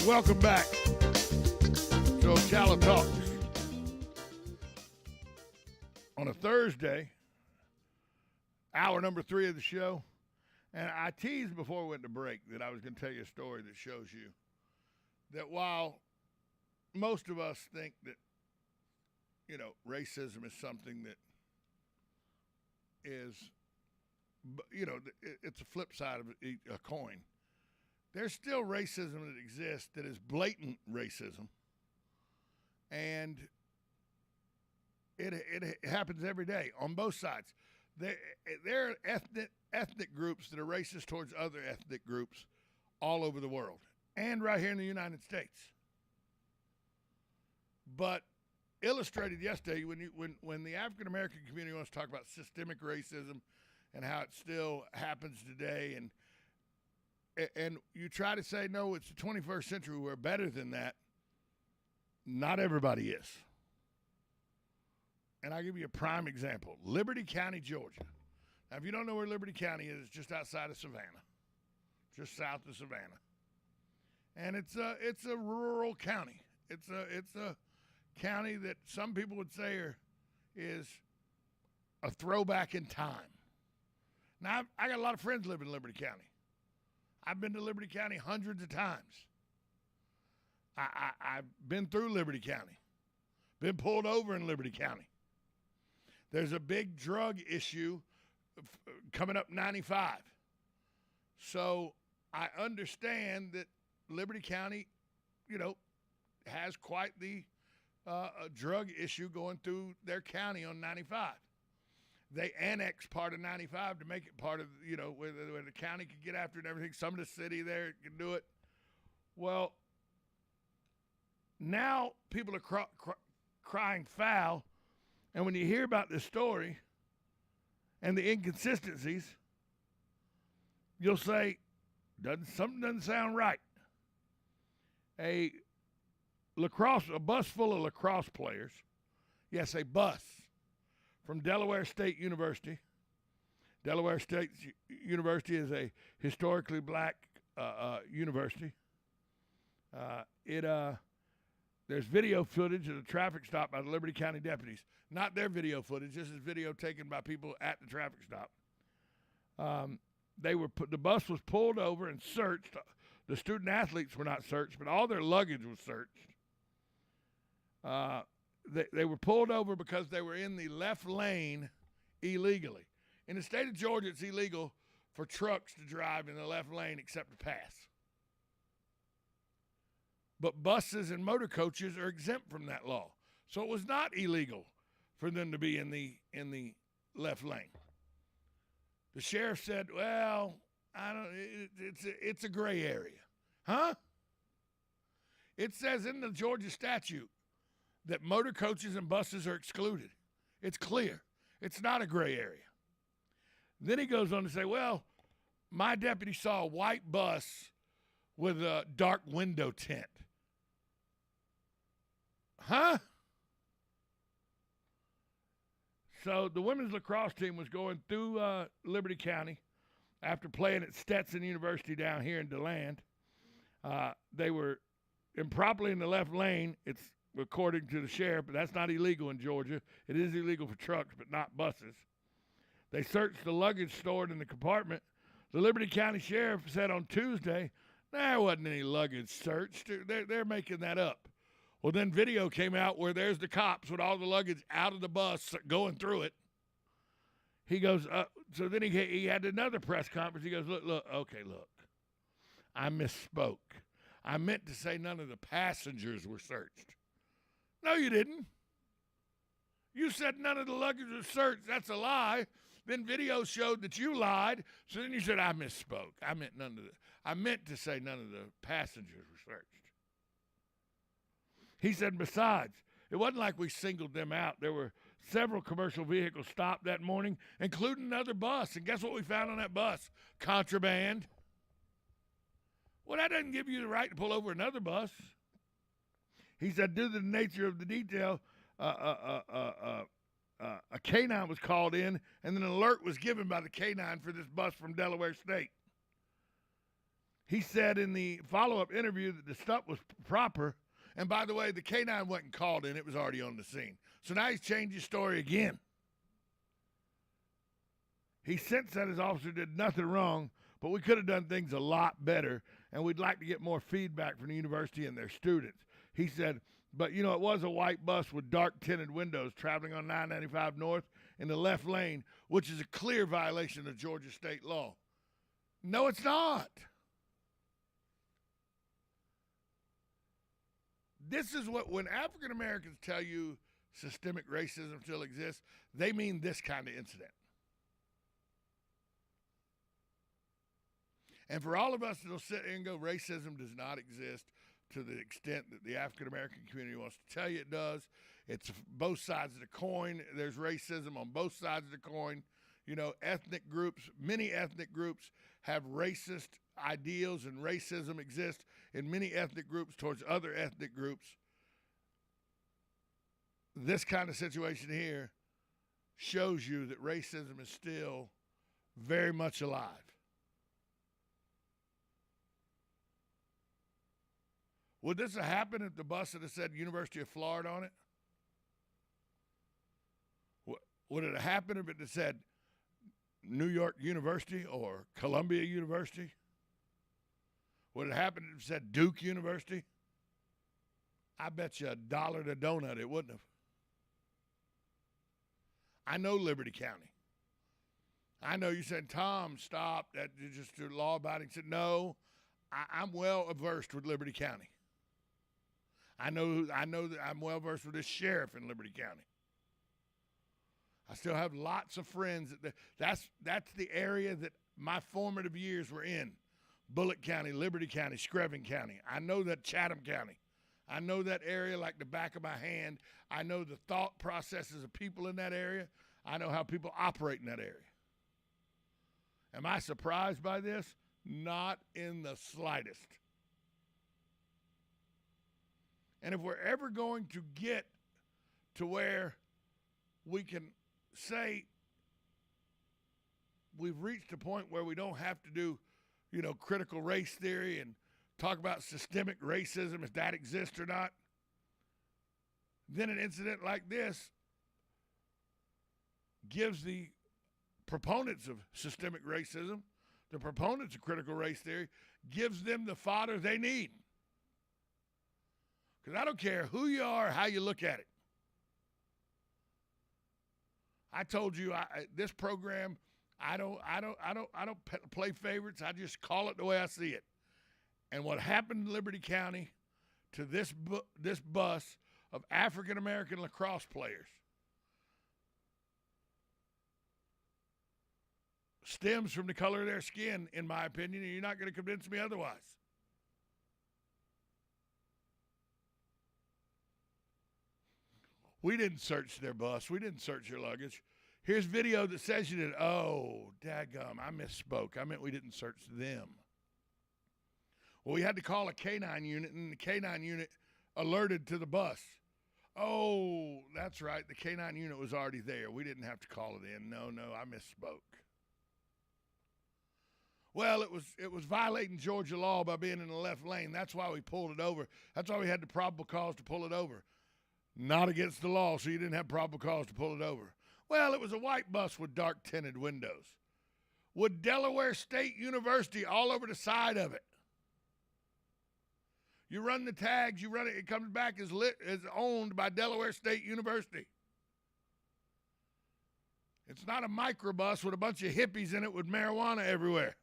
Welcome back to Ocala Talks on a Thursday, hour number 3 of the show. And I teased before we went to break that I was going to tell you a story that shows you that while most of us think that, you know, racism is something that is, you know, it's a flip side of a coin. There's still racism that exists that is blatant racism, and it happens every day on both sides. There are ethnic groups that are racist towards other ethnic groups all over the world, and right here in the United States. But illustrated yesterday, when the African American community wants to talk about systemic racism and how it still happens today, and you try to say, no, it's the 21st century, we're better than that. Not everybody is. And I'll give you a prime example. Liberty County, Georgia. Now, if you don't know where Liberty County is, it's just outside of Savannah, just south of Savannah. And it's a rural county. It's a county that some people would say is a throwback in time. Now, I got a lot of friends living in Liberty County. I've been to Liberty County hundreds of times. I've been through Liberty County, been pulled over in Liberty County. There's a big drug issue coming up 95. So I understand that Liberty County, you know, has quite the drug issue going through their county on 95. They annexed part of 95 to make it part of, you know, where the county could get after it and everything. Some of the city there can do it. Well, now people are crying foul. And when you hear about this story and the inconsistencies, you'll say, something doesn't sound right. A bus full of lacrosse players, yes, a bus, from Delaware State University. Delaware State University is a historically black university. There's video footage of the traffic stop by the Liberty County deputies. Not their video footage. This is video taken by people at the traffic stop. The bus was pulled over and searched. The student athletes were not searched, but all their luggage was searched. They were pulled over because they were in the left lane illegally. In the state of Georgia, it's illegal for trucks to drive in the left lane except to pass. But buses and motor coaches are exempt from that law. So it was not illegal for them to be in the left lane. The sheriff said, well, it's a gray area. Huh? It says in the Georgia statute that motor coaches and buses are excluded. It's clear. It's not a gray area. Then he goes on to say, well, my deputy saw a white bus with a dark window tint. Huh? So the women's lacrosse team was going through Liberty County after playing at Stetson University down here in DeLand. They were improperly in the left lane. It's according to the sheriff, but that's not illegal in Georgia. It is illegal for trucks, but not buses. They searched the luggage stored in the compartment. The Liberty County Sheriff said on Tuesday, there wasn't any luggage searched. They're making that up. Well, then video came out where there's the cops with all the luggage out of the bus going through it. He goes, so then he had another press conference. He goes, look, I misspoke. I meant to say none of the passengers were searched. No, you didn't. You said none of the luggage was searched. That's a lie. Then video showed that you lied. So then you said, I misspoke. I meant to say none of the passengers were searched. He said, besides, it wasn't like we singled them out. There were several commercial vehicles stopped that morning, including another bus. And guess what we found on that bus? Contraband. Well, that doesn't give you the right to pull over another bus. He said, due to the nature of the detail, a canine was called in, and an alert was given by the canine for this bus from Delaware State. He said in the follow-up interview that the stuff was proper. And by the way, the K-9 wasn't called in. It was already on the scene. So now he's changed his story again. He since said his officer did nothing wrong, but we could have done things a lot better, and we'd like to get more feedback from the university and their students. He said, but, you know, it was a white bus with dark tinted windows traveling on 995 North in the left lane, which is a clear violation of Georgia state law. No, it's not. This is what, when African Americans tell you systemic racism still exists, they mean this kind of incident. And for all of us that'll sit there and go, racism does not exist to the extent that the African American community wants to tell you it does. It's both sides of the coin. There's racism on both sides of the coin. You know, ethnic groups, many ethnic groups have racist ideals, and racism exists in many ethnic groups towards other ethnic groups. This kind of situation here shows you that racism is still very much alive. Would this have happened if the bus had said University of Florida on it? Would it have happened if it had said New York University or Columbia University? Would it happen if it said Duke University? I bet you $1 to donut it wouldn't have. I know Liberty County. I know you said, Tom, stop. That is just law-abiding. I said, no, I'm well versed with Liberty County. I know that I'm well versed with this sheriff in Liberty County. I still have lots of friends. That's the area that my formative years were in. Bullitt County, Liberty County, Screven County. I know that Chatham County. I know that area like the back of my hand. I know the thought processes of people in that area. I know how people operate in that area. Am I surprised by this? Not in the slightest. And if we're ever going to get to where we can say we've reached a point where we don't have to do, you know, critical race theory and talk about systemic racism, if that exists or not, then an incident like this gives the proponents of systemic racism, the proponents of critical race theory, gives them the fodder they need. Because I don't care who you are or how you look at it. I told you this program, I don't play favorites. I just call it the way I see it. And what happened in Liberty County to this bus of African American lacrosse players stems from the color of their skin, in my opinion, and you're not going to convince me otherwise. We didn't search their bus. We didn't search their luggage. Here's video that says you did. Oh, dadgum, I misspoke. I meant we didn't search them. Well, we had to call a K-9 unit, and the K-9 unit alerted to the bus. Oh, that's right. The K-9 unit was already there. We didn't have to call it in. No, I misspoke. Well, it was violating Georgia law by being in the left lane. That's why we pulled it over. That's why we had the probable cause to pull it over. Not against the law, so you didn't have probable cause to pull it over. Well, it was a white bus with dark tinted windows. With Delaware State University all over the side of it. You run the tags, you run it, it comes back as owned by Delaware State University. It's not a microbus with a bunch of hippies in it with marijuana everywhere.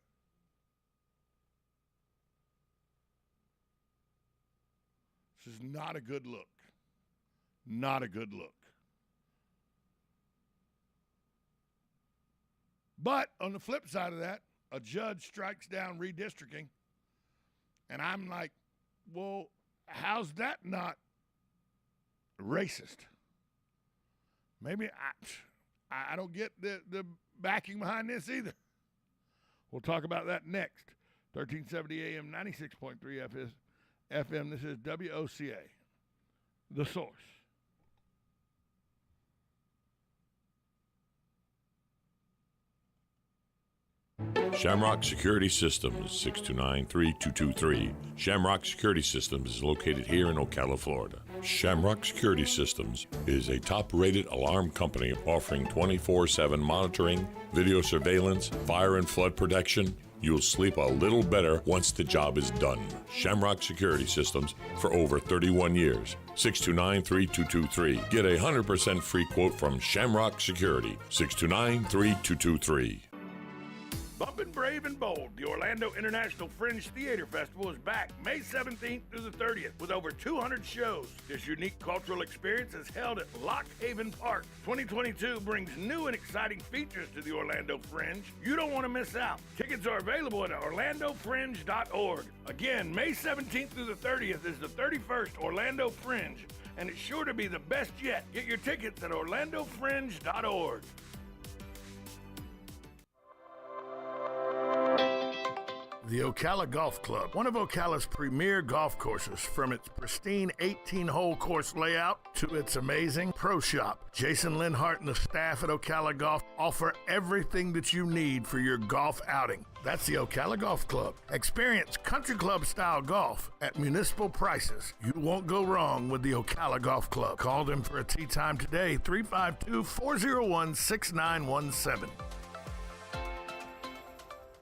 This is not a good look. Not a good look. But on the flip side of that, a judge strikes down redistricting, and I'm like, well, how's that not racist? Maybe I don't get the backing behind this either. We'll talk about that next. 1370 AM, 96.3 FM. This is WOCA, The Source. Shamrock Security Systems, 629-3223. Shamrock Security Systems is located here in Ocala, Florida. Shamrock Security Systems is a top-rated alarm company offering 24/7 monitoring, video surveillance, fire and flood protection. You'll sleep a little better once the job is done. Shamrock Security Systems for over 31 years. 629-3223. Get a 100% free quote from Shamrock Security. 629-3223. Bumpin' Brave and Bold, the Orlando International Fringe Theater Festival is back May 17th through the 30th with over 200 shows. This unique cultural experience is held at Lock Haven Park. 2022 brings new and exciting features to the Orlando Fringe. You don't want to miss out. Tickets are available at orlandofringe.org. Again, May 17th through the 30th is the 31st Orlando Fringe, and it's sure to be the best yet. Get your tickets at orlandofringe.org. The Ocala Golf Club, one of Ocala's premier golf courses, from its pristine 18-hole course layout to its amazing pro shop. Jason Linhart and the staff at Ocala Golf offer everything that you need for your golf outing. That's the Ocala Golf Club. Experience country club style golf at municipal prices. You won't go wrong with the Ocala Golf Club. Call them for a tee time today, 352-401-6917.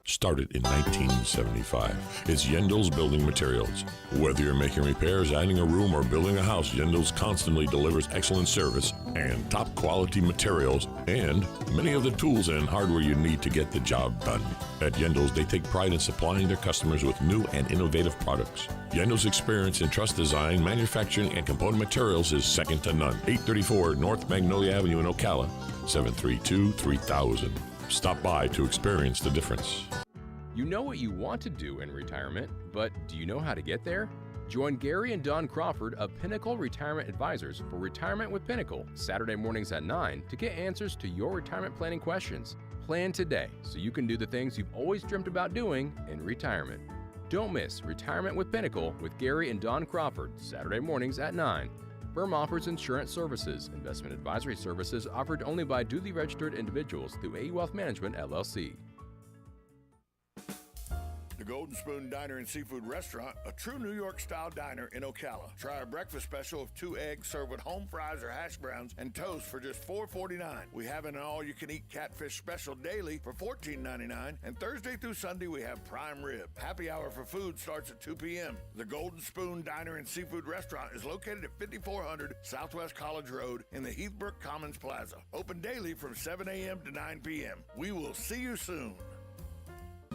Started in 1975. It's Yendel's Building Materials. Whether you're making repairs, adding a room, or building a house, Yendel's constantly delivers excellent service and top quality materials and many of the tools and hardware you need to get the job done. At Yendel's, they take pride in supplying their customers with new and innovative products. Yendel's experience in truss design, manufacturing, and component materials is second to none. 834 North Magnolia Avenue in Ocala, 732-3000. Stop by to experience the difference. You know what you want to do in retirement, but do you know how to get there? Join Gary and Don Crawford of Pinnacle Retirement Advisors for Retirement with Pinnacle, Saturday mornings at 9 to get answers to your retirement planning questions. Plan today so you can do the things you've always dreamt about doing in retirement. Don't miss Retirement with Pinnacle with Gary and Don Crawford, Saturday mornings at 9. Firm offers insurance services. Investment advisory services offered only by duly registered individuals through AE Wealth Management, LLC. The Golden Spoon Diner and Seafood Restaurant, a true New York-style diner in Ocala. Try our breakfast special of 2 eggs served with home fries or hash browns and toast for just $4.49. We have an all-you-can-eat catfish special daily for $14.99, and Thursday through Sunday we have prime rib. Happy hour for food starts at 2 p.m. The Golden Spoon Diner and Seafood Restaurant is located at 5400 Southwest College Road in the Heathbrook Commons Plaza. Open daily from 7 a.m. to 9 p.m. We will see you soon.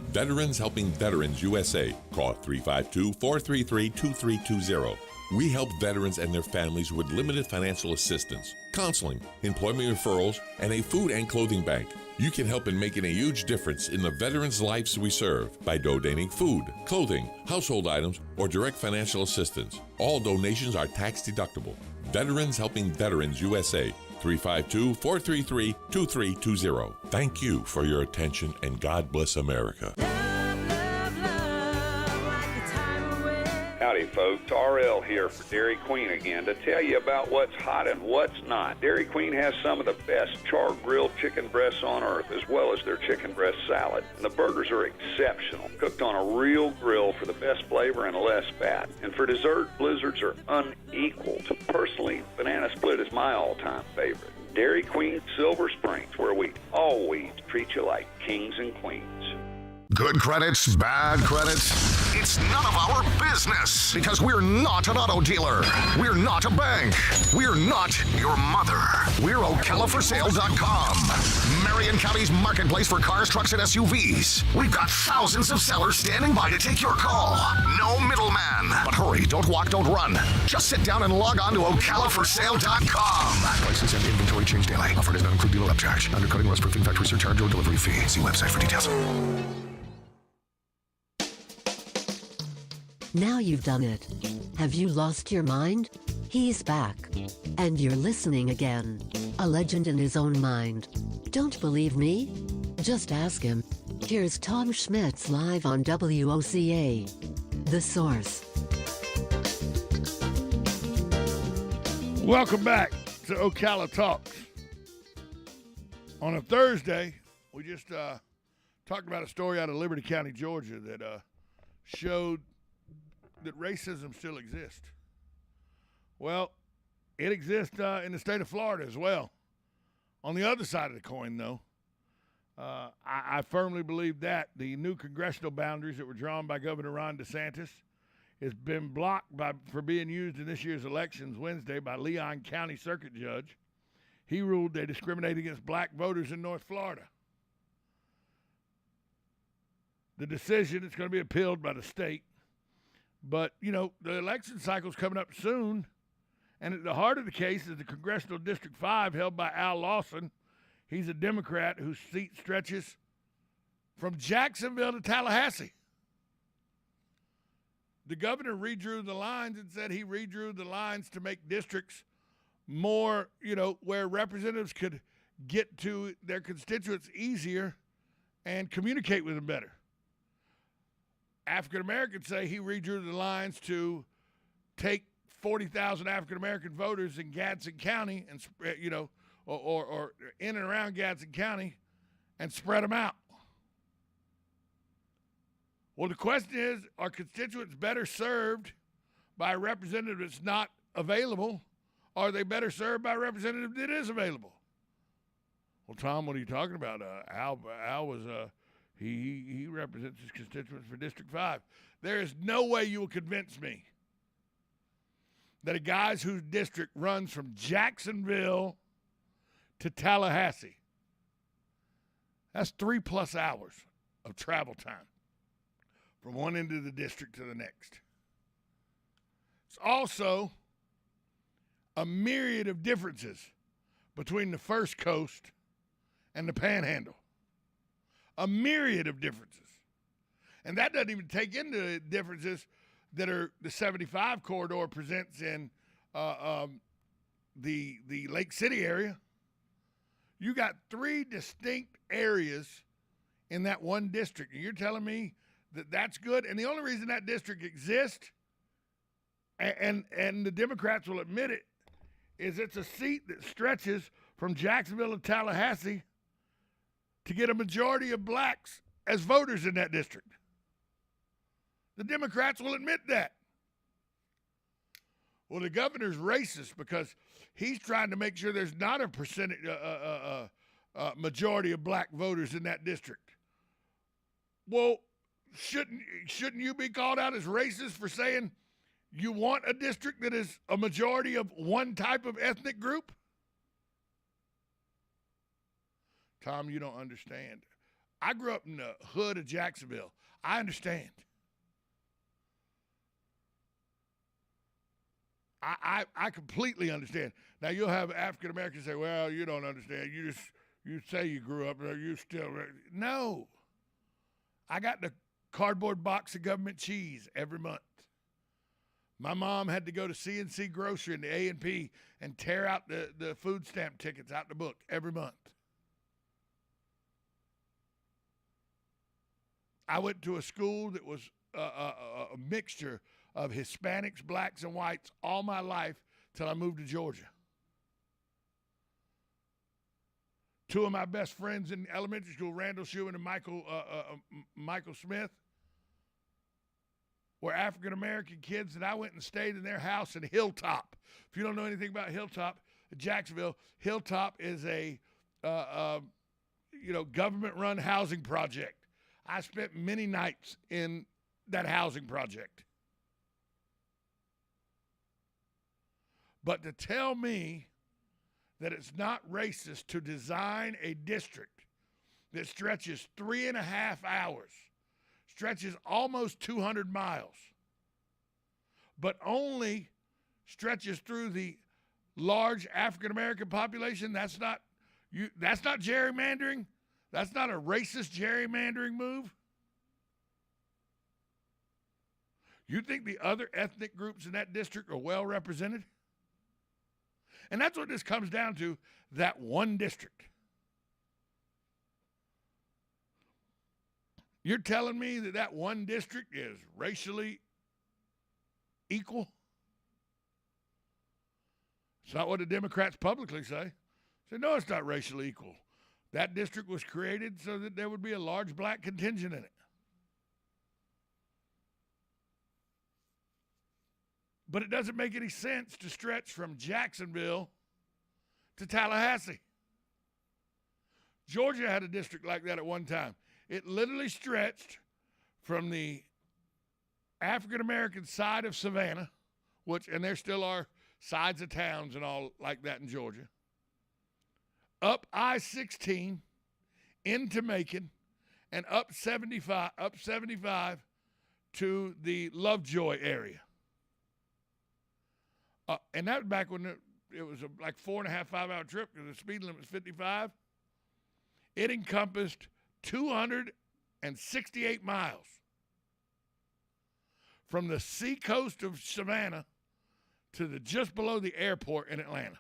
Veterans Helping Veterans USA. Call 352-433-2320. We help veterans and their families with limited financial assistance, counseling, employment referrals, and a food and clothing bank. You can help in making a huge difference in the veterans' lives we serve by donating food, clothing, household items, or direct financial assistance. All donations are tax deductible. Veterans Helping Veterans USA. 352-433-2320. Thank you for your attention, and God bless America. Howdy, folks. RL here for Dairy Queen again to tell you about what's hot and what's not. Dairy Queen has some of the best char-grilled chicken breasts on earth, as well as their chicken breast salad. And the burgers are exceptional, cooked on a real grill for the best flavor and less fat. And for dessert, blizzards are unequaled. Personally, banana split is my all-time favorite. Dairy Queen Silver Springs, where we always treat you like kings and queens. Good credits, bad credits, it's none of our business, because we're not an auto dealer. We're not a bank. We're not your mother. We're OcalaForSale.com, Marion County's marketplace for cars, trucks, and SUVs. We've got thousands of sellers standing by to take your call. No middleman. But hurry, don't walk, don't run. Just sit down and log on to OcalaForSale.com. Prices and inventory change daily. Offer does not include dealer upcharge, undercutting, rust proofing, factory surcharge, or delivery fee. See website for details. Now you've done it. Have you lost your mind? He's back. And you're listening again. A legend in his own mind. Don't believe me? Just ask him. Here's Tom Schmitz live on WOCA. The Source. Welcome back to Ocala Talks. On a Thursday, we just talked about a story out of Liberty County, Georgia that showed that racism still exists. Well, it exists in the state of Florida as well. On the other side of the coin, though, I firmly believe that the new congressional boundaries that were drawn by Governor Ron DeSantis has been blocked for being used in this year's elections Wednesday by Leon County Circuit Judge. He ruled they discriminate against black voters in North Florida. The decision is going to be appealed by the state. But, you know, the election cycle's coming up soon. And at the heart of the case is the Congressional District 5 held by Al Lawson. He's a Democrat whose seat stretches from Jacksonville to Tallahassee. The governor redrew the lines and said he redrew the lines to make districts more, you know, where representatives could get to their constituents easier and communicate with them better. African Americans say he redrew the lines to take 40,000 African American voters in Gadsden County and, you know, or in and around Gadsden County and spread them out. Well, the question is, are constituents better served by a representative that's not available, or are they better served by a representative that is available? Well, Tom, what are you talking about? Al was he represents his constituents for District 5. There is no way you will convince me that a guy whose district runs from Jacksonville to Tallahassee, that's 3+ hours of travel time from one end of the district to the next. It's also a myriad of differences between the First Coast and the Panhandle. A myriad of differences. And that doesn't even take into differences that are the 75 corridor presents in the Lake City area. You got 3 distinct areas in that one district. And you're telling me that that's good? And the only reason that district exists, and the Democrats will admit it, is it's a seat that stretches from Jacksonville to Tallahassee to get a majority of blacks as voters in that district. The Democrats will admit that. Well, the governor's racist because he's trying to make sure there's not a percentage, majority of black voters in that district. Well, shouldn't you be called out as racist for saying you want a district that is a majority of one type of ethnic group? Tom, you don't understand. I grew up in the hood of Jacksonville. I understand. I completely understand. Now, you'll have African Americans say, well, you don't understand. You say you grew up there. You still. No. I got the cardboard box of government cheese every month. My mom had to go to C&C Grocery and the A&P and tear out the food stamp tickets out the book every month. I went to a school that was a mixture of Hispanics, blacks, and whites all my life till I moved to Georgia. 2 of my best friends in elementary school, Randall Schuman and Michael Smith, were African-American kids that I went and stayed in their house in Hilltop. If you don't know anything about Hilltop, Jacksonville, Hilltop is a government-run housing project. I spent many nights in that housing project. But to tell me that it's not racist to design a district that stretches 3.5 hours, stretches almost 200 miles, but only stretches through the large African-American population, that's not gerrymandering? That's not a racist gerrymandering move? You think the other ethnic groups in that district are well represented? And that's what this comes down to, that one district. You're telling me that one district is racially equal? It's not what the Democrats publicly say. They say, no, it's not racially equal. That district was created so that there would be a large black contingent in it. But it doesn't make any sense to stretch from Jacksonville to Tallahassee. Georgia had a district like that at one time. It literally stretched from the African-American side of Savannah, and there still are sides of towns and all like that in Georgia, up I-16 into Macon, and up 75 to the Lovejoy area. And that was back when it was like 4.5, 5-hour trip because the speed limit was 55. It encompassed 268 miles from the seacoast of Savannah to just below the airport in Atlanta.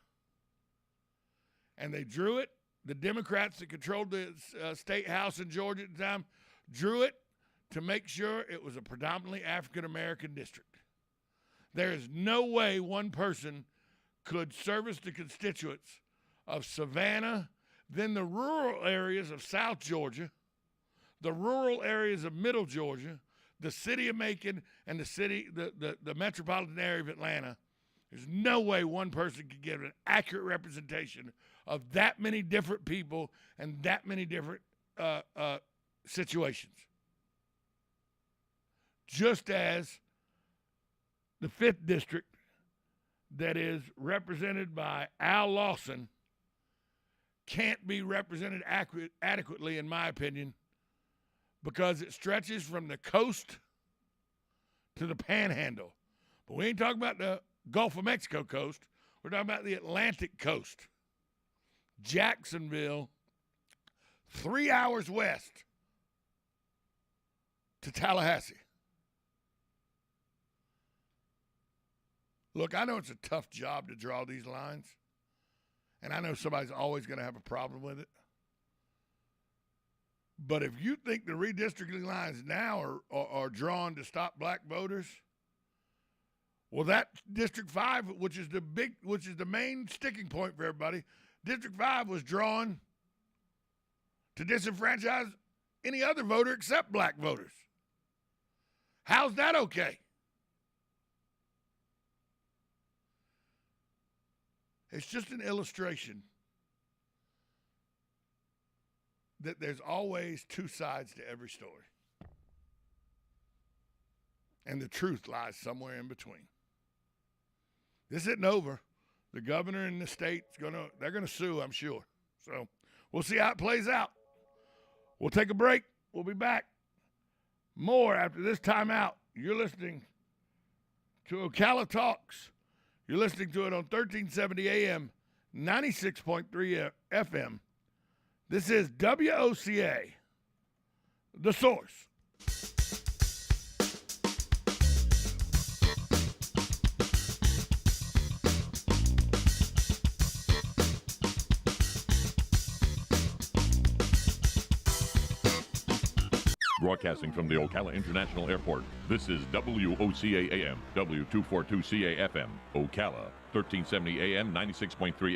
And they drew it. The Democrats that controlled the state house in Georgia at the time drew it to make sure it was a predominantly African-American district. There is no way one person could service the constituents of Savannah, then the rural areas of South Georgia, the rural areas of Middle Georgia, the city of Macon, and the metropolitan area of Atlanta. There's no way one person could give an accurate representation of that many different people and that many different situations. Just as the 5th district that is represented by Al Lawson can't be represented adequately, in my opinion, because it stretches from the coast to the panhandle. But we ain't talking about the Gulf of Mexico coast. We're talking about the Atlantic coast. Jacksonville, 3 hours west to Tallahassee. Look, I know it's a tough job to draw these lines, and I know somebody's always going to have a problem with it. But if you think the redistricting lines now are drawn to stop black voters, well, that District 5, which is the main sticking point for everybody, District 5 was drawn to disenfranchise any other voter except black voters. How's that okay? It's just an illustration that there's always two sides to every story. And the truth lies somewhere in between. This isn't over. The governor and the state's they're gonna sue, I'm sure. So we'll see how it plays out. We'll take a break. We'll be back. More after this timeout. You're listening to Ocala Talks. You're listening to it on 1370 AM, 96.3 FM. This is WOCA, The Source. Broadcasting from the Ocala International Airport, this is WOCA AM, W242CA FM, Ocala, 1370 AM, 96.3